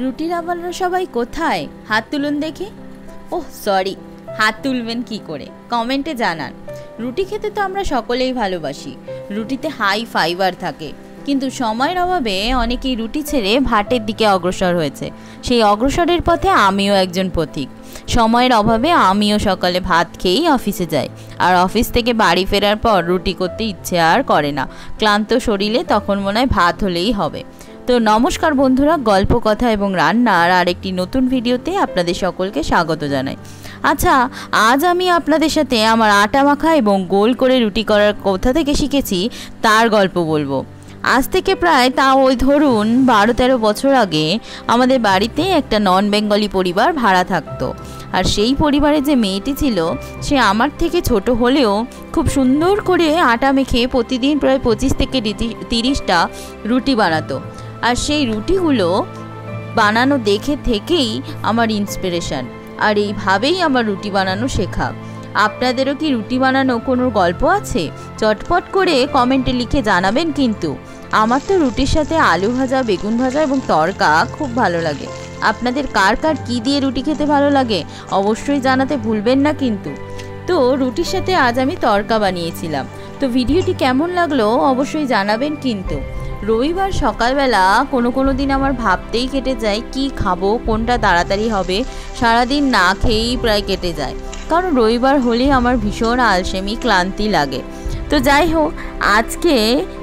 রুটি রাবাররা সবাই কোথায়? হাত তুলুন দেখি। ওহ সরি, হাত তুলবেন কি করে? কমেন্টে জানান। রুটি খেতে তো আমরা সকলেই ভালোবাসি। রুটিতে হাই ফাইবার থাকে, কিন্তু সময়ের অভাবে অনেকেই রুটি ছেড়ে ভাতের দিকে অগ্রসর হয়েছে। সেই অগ্রসরের পথে আমিও একজন পথিক। সময়ের অভাবে আমিও সকালে ভাত খেয়েই অফিসে যাই, আর অফিস থেকে বাড়ি ফেরার পর রুটি করতে ইচ্ছে আর করে না। ক্লান্ত শরীরে তখন মনে হয় ভাত হলেই হবে। তো নমস্কার বন্ধুরা, গল্প কথা এবং রান্নার আরেকটি নতুন ভিডিওতে আপনাদের সকলকে স্বাগত জানাই। আচ্ছা, আজ আমি আপনাদের সাথে আমার আটা মাখা এবং গোল করে রুটি করার কোথা থেকে শিখেছি তার গল্প বলবো। আজ থেকে প্রায় ওই ধরুন 12-13 বছর আগে আমাদের বাড়িতে একটা নন বেঙ্গলি পরিবার ভাড়া থাকতো। আর সেই পরিবারে যে মেয়েটি ছিল সে আমার থেকে ছোট হলেও খুব সুন্দর করে আটা মেখে প্রতিদিন প্রায় 25 থেকে 30টা রুটি বানাতো। আর সেই রুটিগুলো বানানো দেখে থেকেই আমার ইন্সপিরেশন, আর এইভাবেই আমার রুটি বানানো শেখা। আপনাদেরও কি রুটি বানানো কোনো গল্প আছে? চটপট করে কমেন্টে লিখে জানাবেন। কিন্তু আমার তো রুটির সাথে আলু ভাজা, বেগুন ভাজা এবং তড়কা খুব ভালো লাগে। আপনাদের কার কার কী দিয়ে রুটি খেতে ভালো লাগে অবশ্যই জানাতে ভুলবেন না কিন্তু। তো রুটির সাথে আজ আমি তড়কা বানিয়েছিলাম। তো ভিডিওটি কেমন লাগলো অবশ্যই জানাবেন কিন্তু। রবিবার সকালবেলা কোনো দিন আমার ভাবতেই কেটে যায় কি খাবো, কোনটা তাড়াতাড়ি হবে। সারাদিন না খেয়েই প্রায় কেটে যায়, কারণ রবিবার হলেই আমার ভীষণ আলসেমি ক্লান্তি লাগে। তো যাই হোক, আজকে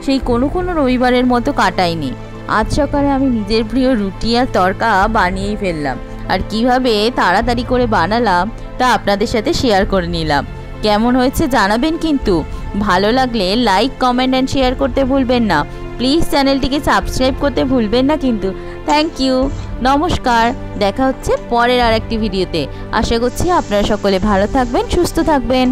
সেই কোনো রবিবারের মতো কাটাইনি। আজ সকালে আমি নিজের প্রিয় রুটি আর তড়কা বানিয়েই ফেললাম, আর কিভাবে তাড়াতাড়ি করে বানালাম তা আপনাদের সাথে শেয়ার করে নিলাম। কেমন হয়েছে জানাবেন কিন্তু। ভালো লাগলে লাইক, কমেন্ট অ্যান্ড শেয়ার করতে ভুলবেন না। প্লিজ চ্যানেলটিকে সাবস্ক্রাইব করতে ভুলবেন না কিন্তু। থ্যাংক ইউ, নমস্কার। দেখা হচ্ছে পরের আরেকটি ভিডিওতে। আশা করছি আপনারা সকলে ভালো থাকবেন, সুস্থ থাকবেন।